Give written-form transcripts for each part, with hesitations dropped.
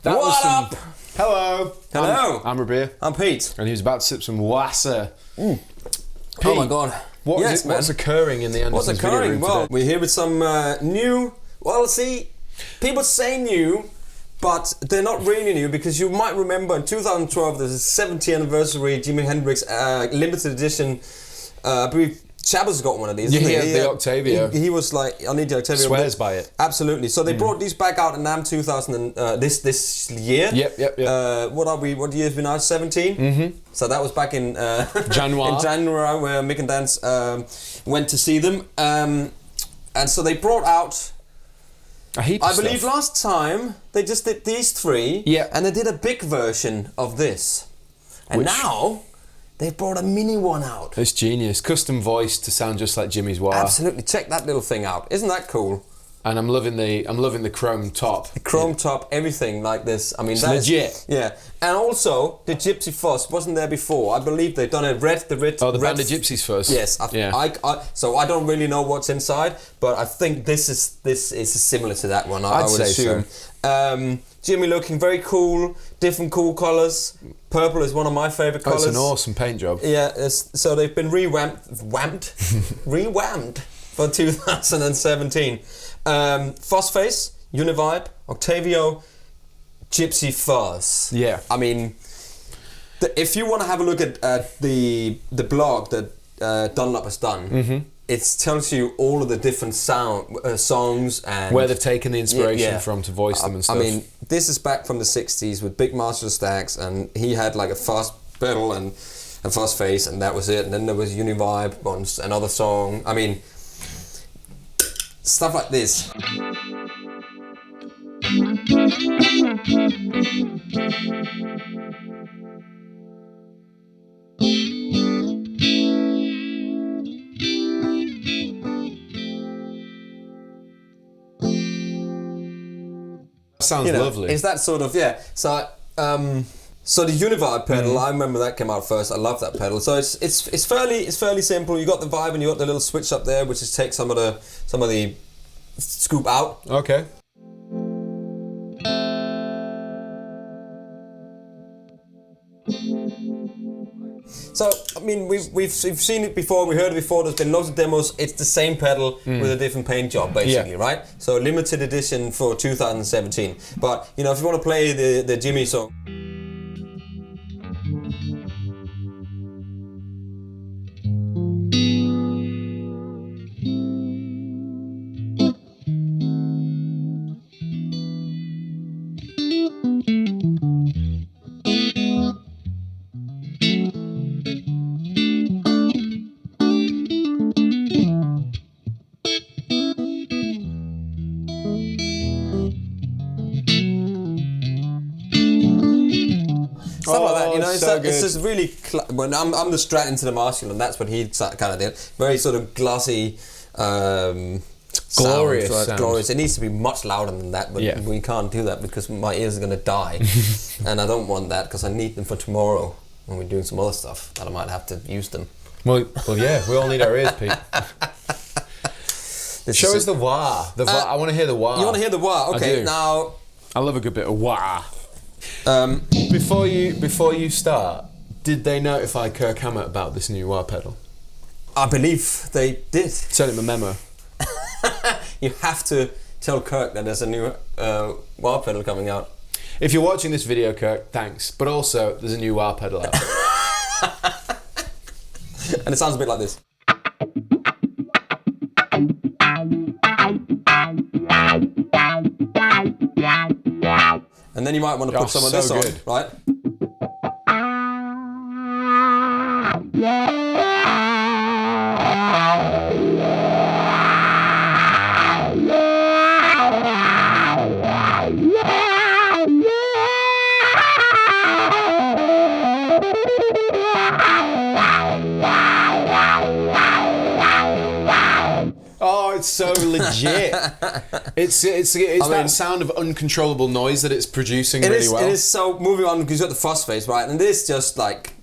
What up? Hello. Hello. I'm Rabea. I'm Pete. And he was about to sip some wasser. Oh my god. What's occurring in the Andertons What's occurring? video room Well, today? we're here with some new... Well, see, people say new, but they're not really new, because you might remember in 2012 there's a 70th anniversary Jimi Hendrix limited edition. I believe Chabas got one of these. Yeah, he had the Octavia. He was like, I need the Octavia. Swears by it. Absolutely. So they brought these back out in NAMM 2000 this year. Yep. What year has been out? 17. Mm-hmm. So that was back in January. in January, where Mick and Dance went to see them. And so they brought out, I believe last time they just did these three. Yeah. And they did a big version of this. And now they brought a mini one out. It's genius. Custom voice to sound just like Jimmy's wah. Absolutely. Check that little thing out. Isn't that cool? And I'm loving the chrome top. The chrome top, everything like this. I mean, It's that's legit. Yeah, and also the Gypsy Fuzz wasn't there before. I believe they've done it red. Oh, the Band of Gypsies first. Yes. Yeah. So I don't really know what's inside, but I think this is similar to that one. I would say assume. so. Jimmy looking very cool, different cool colours. Purple is one of my favourite colours. It's an awesome paint job. Yeah, so they've been revamped for 2017. Fuzz Face, Univibe, Octavio, Gypsy Fuzz. Yeah. I mean, if you want to have a look at the blog that Dunlop has done, it tells you all of the different songs and where they've taken the inspiration from to voice them and stuff. I mean, this is back from the 60s with Big Master Stacks, and he had like a fuzz pedal and a fuzz face, and that was it. And then there was Univibe once, another song. I mean, stuff like this. Sounds lovely. It's that sort of So the Univibe pedal, I remember that came out first. I love that pedal. So it's fairly simple. You got the vibe and you got the little switch up there, which is take some of the scoop out. Okay. So I mean, we've seen it before. We heard it before. There's been loads of demos. It's the same pedal with a different paint job, basically, right? So limited edition for 2017. But if you want to play the Jimmy song. Stuff like that, it's just really. When I'm the Strat into the Marshall, and that's what he kind of did. Very sort of glossy, glorious. Sound, right? Glorious. It needs to be much louder than that, but we can't do that because my ears are going to die, and I don't want that because I need them for tomorrow when we're doing some other stuff that I might have to use them. Well, yeah, we all need our ears, Pete. Show us the wah. I want to hear the wah. You want to hear the wah? Okay, now I love a good bit of wah. Before you start, did they notify Kirk Hammett about this new wah pedal? I believe they did. Send him a memo. You have to tell Kirk that there's a new wah pedal coming out. If you're watching this video, Kirk, thanks. But also, there's a new wah pedal out. And it sounds a bit like this. And then you might want to put some of this on, right? Oh, it's so legit. It's that sound of uncontrollable noise that it's producing really well. It is. So moving on, because you've got the fuzz face, right? And this just like.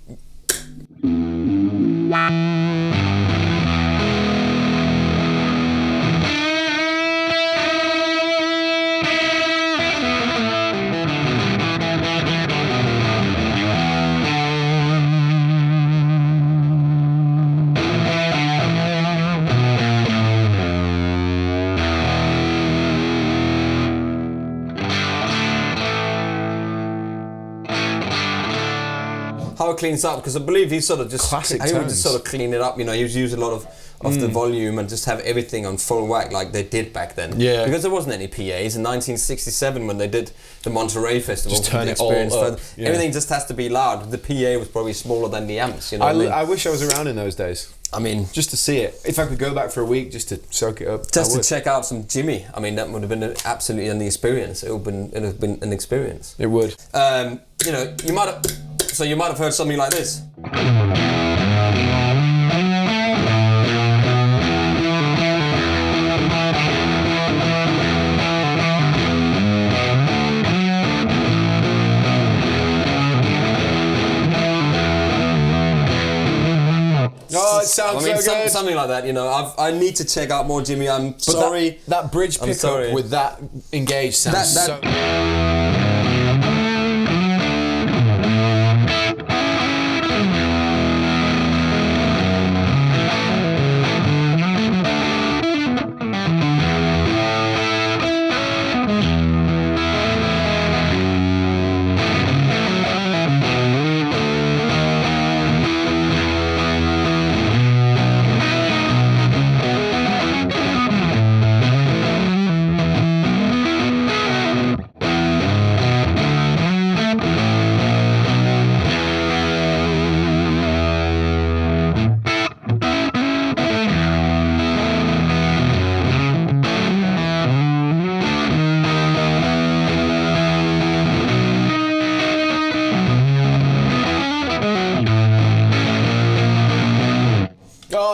How it cleans up, because I believe he sort of just classic he would tones. just sort of clean it up. He would use a lot of the volume and just have everything on full whack like they did back then. Yeah. Because there wasn't any PAs in 1967 when they did the Monterey Festival. Just turn the it all up. Yeah. Everything just has to be loud. The PA was probably smaller than the amps. You know I wish I was around in those days. I mean, just to see it. If I could go back for a week just to soak it up, just to check out some Jimmy. I mean, that would have been absolutely an experience. It would have been an experience. It would. You might have. So you might have heard something like this. sounds so good. Something like that. You know, I need to check out more Jimmy. I'm sorry. That bridge pickup with that engaged sounds so.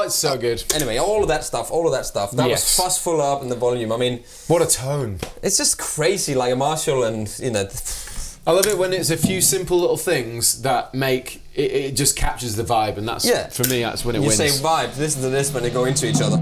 So good. Anyway, all of that stuff. That was Fuzz full up in the volume. I mean, what a tone! It's just crazy, like a Marshall, and you know. I love it when it's a few simple little things that make it just captures the vibe, and that's for me. That's when it wins. You say vibe, listen to this when they go into each other.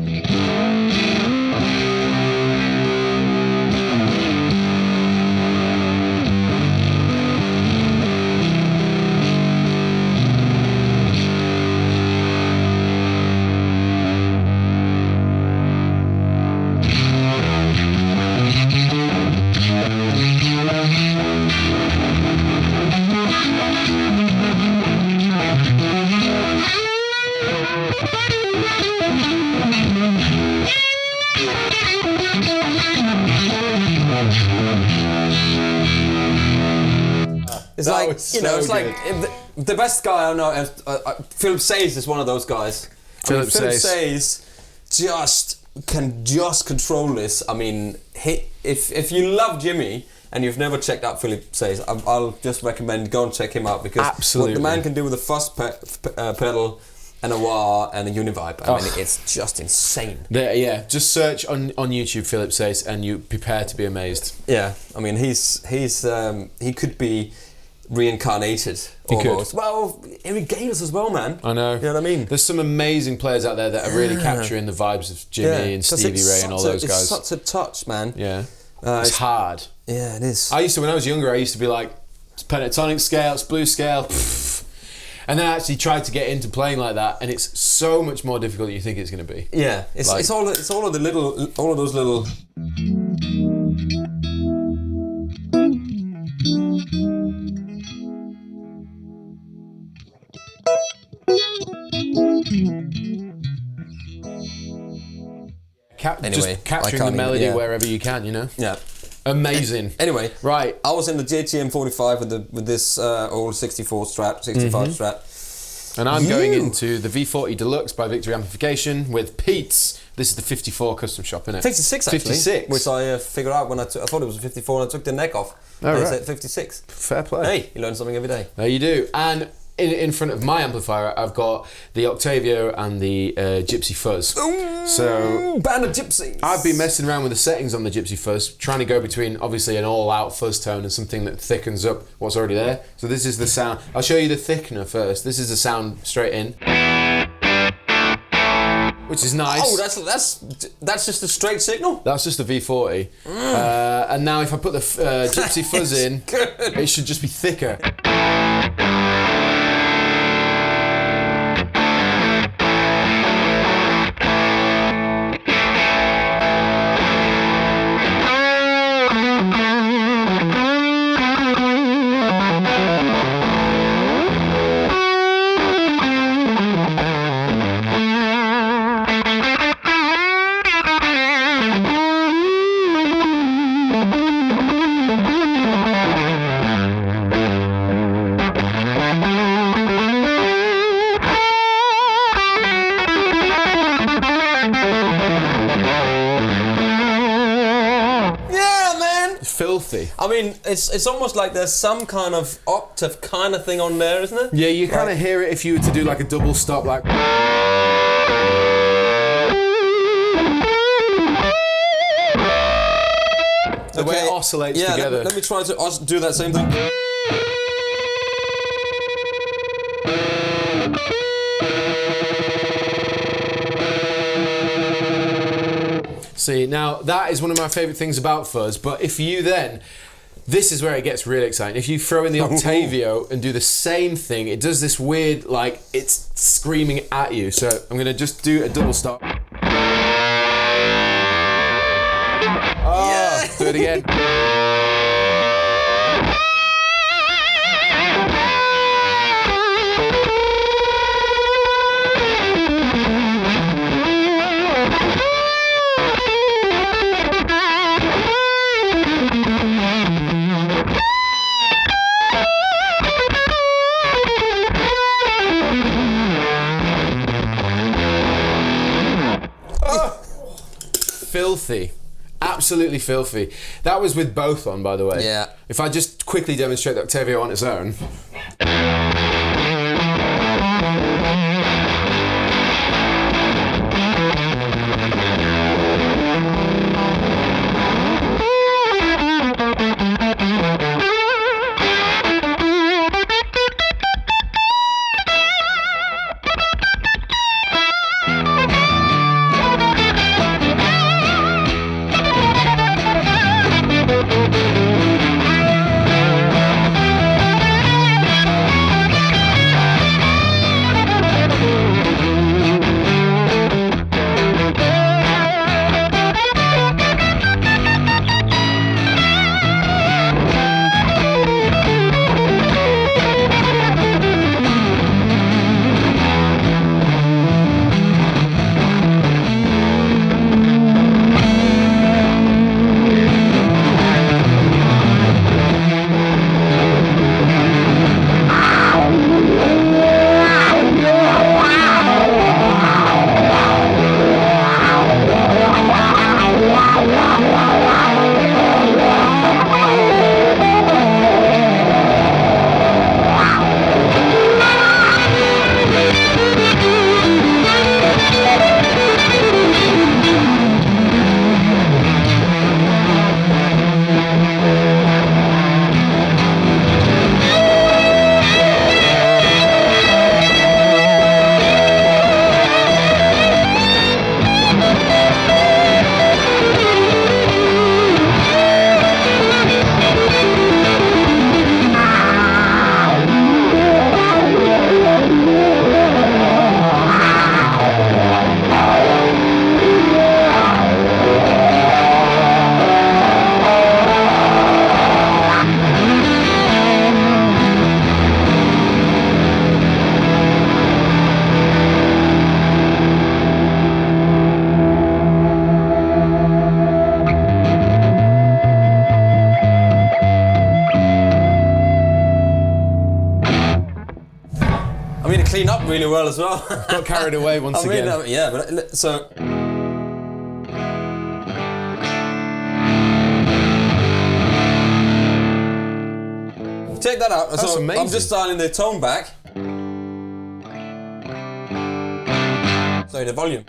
It's that like, you know, it's like the best guy I know, Philip Sayes is one of those guys. Philip Sayes can just control this. I mean, if you love Jimmy and you've never checked out Philip Sayes, I'll just recommend go and check him out, because what the man can do with a Fuzz pedal and a wah and a Univibe, I mean, it's just insane. Just search on YouTube Philip Sayes and you prepare to be amazed. Yeah, I mean, he could be reincarnated almost. Well, Eric Gales as well, man. I know. You know what I mean? There's some amazing players out there that are really capturing the vibes of Jimmy and Stevie Ray and all those guys. It's such a touch, man. Yeah. It's hard. Yeah, it is. When I was younger, I used to be like, it's pentatonic scale, it's blues scale, and then I actually tried to get into playing like that, and it's so much more difficult than you think it's going to be. Yeah, it's all of those little. Just capturing the melody wherever you can, you know? Yeah. Amazing. Anyway, right. I was in the JTM 45 with this old 65 Strat. And I'm going into the V40 Deluxe by Victory Amplification with Pete's. This is the 54 custom shop, isn't it? 56 actually. 56. Which I figured out when I thought it was a 54 and I took the neck off. Oh, right. I said 56. Fair play. Hey, you learn something every day. There you do. And in front of my amplifier, I've got the Octavio and the Gypsy Fuzz. Ooh, so band of gypsies. I've been messing around with the settings on the Gypsy Fuzz, trying to go between obviously an all-out fuzz tone and something that thickens up what's already there. So this is the sound. I'll show you the thickener first. This is the sound straight in, which is nice. Oh, that's just a straight signal. That's just a V40. And now if I put the Gypsy Fuzz in, it should just be thicker. Filthy. I mean, it's almost like there's some kind of octave kind of thing on there, isn't it? Yeah, you kind of hear it if you were to do like a double stop, like. The way it oscillates together. Let me try to do that same thing. See, now that is one of my favourite things about Fuzz, but if you then, this is where it gets really exciting. If you throw in the Octavio and do the same thing, it does this weird, like, it's screaming at you. So I'm going to just do a double stop. Oh, do it again. Filthy. Absolutely filthy. That was with both on, by the way. Yeah. If I just quickly demonstrate the Octavio on its own. Clean up really well as well. Got carried away once again. Yeah, but so. Check that out. That's so amazing. I'm just dialing the tone back. Sorry, the volume.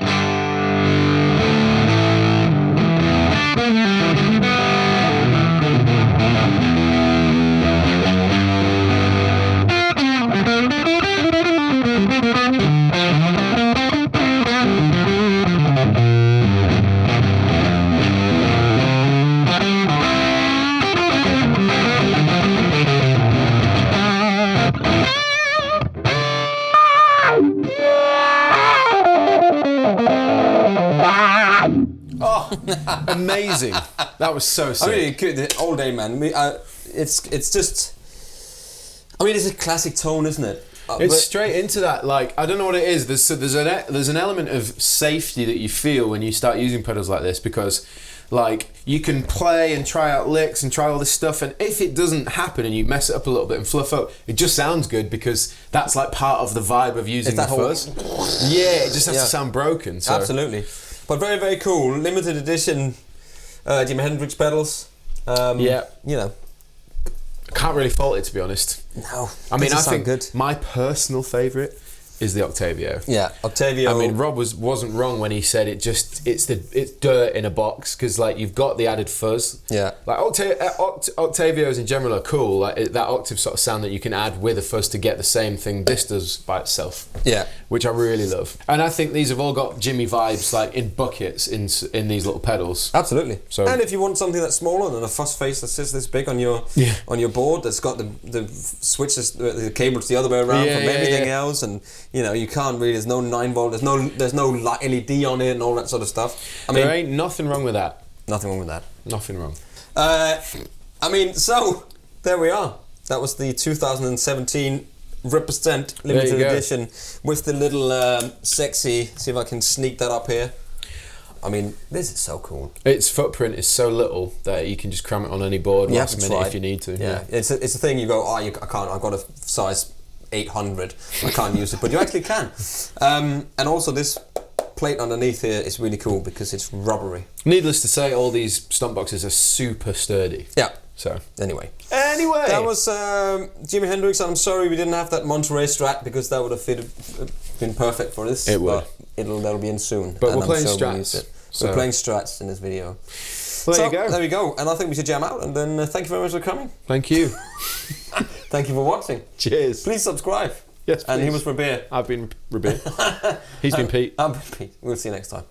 Amazing. That was so sick. I mean, the all day, man. It's just. I mean, it's a classic tone, isn't it? It's straight into that. Like, I don't know what it is. There's an element of safety that you feel when you start using pedals like this, because, like, you can play and try out licks and try all this stuff, and if it doesn't happen and you mess it up a little bit and fluff up, it just sounds good, because that's like part of the vibe of using the fuzz. Yeah, it just has to sound broken. So. Absolutely. But very, very cool. Limited edition Jimi Hendrix pedals. Yeah. You know. I can't really fault it, to be honest. No. I mean, I think good. my personal favourite is the Octavio. Yeah, Octavio. I mean, Rob wasn't wrong when he said it's dirt in a box, because like you've got the added fuzz. Yeah. Like Octavios in general are cool. Like that octave sort of sound that you can add with a fuzz to get the same thing this does by itself. Yeah. Which I really love. And I think these have all got Jimmy vibes, like in buckets in these little pedals. Absolutely. So, and if you want something that's smaller than a fuzz face that sits this big on your board, that's got the switches, the cables the other way around from everything else, and you know you can't really. There's no 9-volt. There's no LED on it and all that sort of stuff. I mean, there ain't nothing wrong with that. Nothing wrong with that. Nothing wrong. I mean, so there we are. That was the 2017 Represent limited edition with the little sexy. See if I can sneak that up here. I mean, this is so cool. Its footprint is so little that you can just cram it on any board last minute if you need to. Yeah, it's a thing. You go, I can't. I've got a size 800. I can't use it, but you actually can. And also this plate underneath here is really cool because it's rubbery. Needless to say, all these stomp boxes are super sturdy. Yeah. So anyway, that was Jimi Hendrix. And I'm sorry we didn't have that Monterey Strat because that would have been perfect for this. It would. That'll be in soon. But we're playing Strats. We're playing Strats in this video. Well, there you go. There we go. And I think we should jam out. And then thank you very much for coming. Thank you. Thank you for watching. Cheers. Please subscribe. Yes, please. And he was Rabea. I've been Rabea. He's been Pete. I'm Pete. We'll see you next time.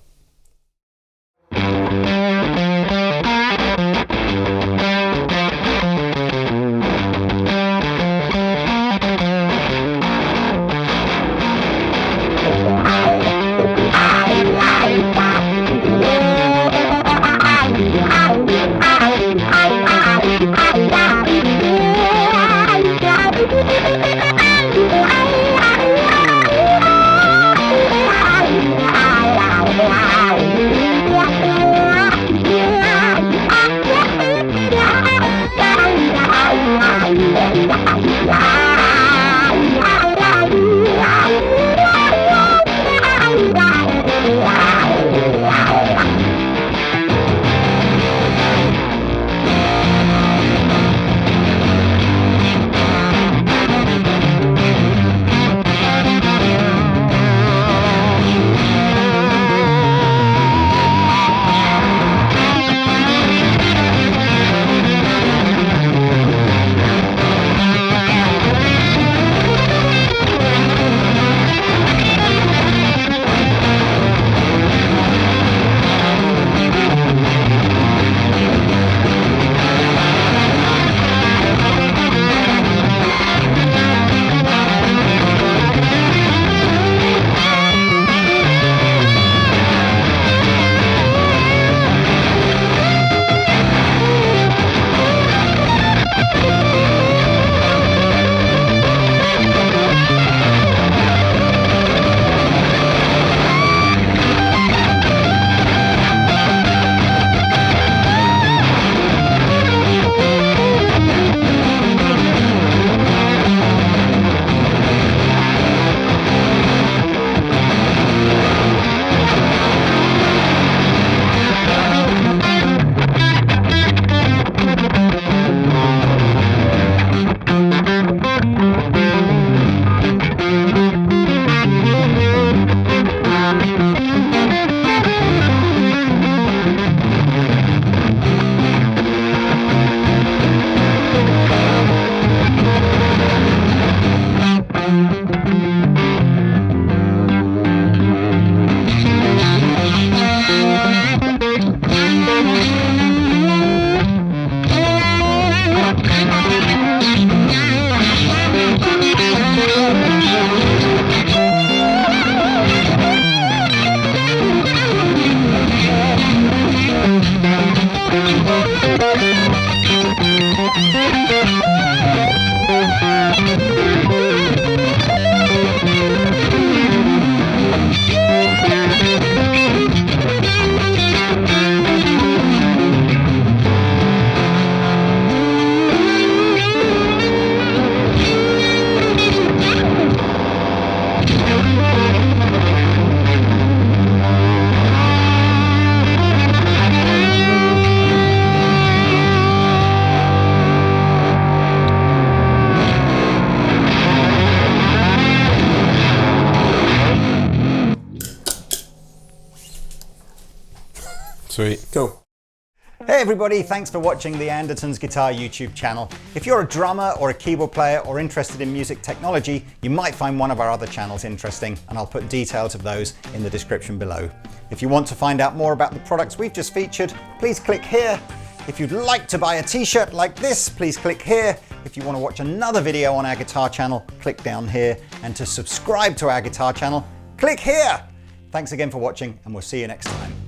Sweet. Cool. Hey everybody, thanks for watching the Andertons Guitar YouTube channel. If you're a drummer or a keyboard player or interested in music technology, you might find one of our other channels interesting, and I'll put details of those in the description below. If you want to find out more about the products we've just featured, please click here. If you'd like to buy a t-shirt like this, please click here. If you want to watch another video on our guitar channel, click down here. And to subscribe to our guitar channel, click here. Thanks again for watching, and we'll see you next time.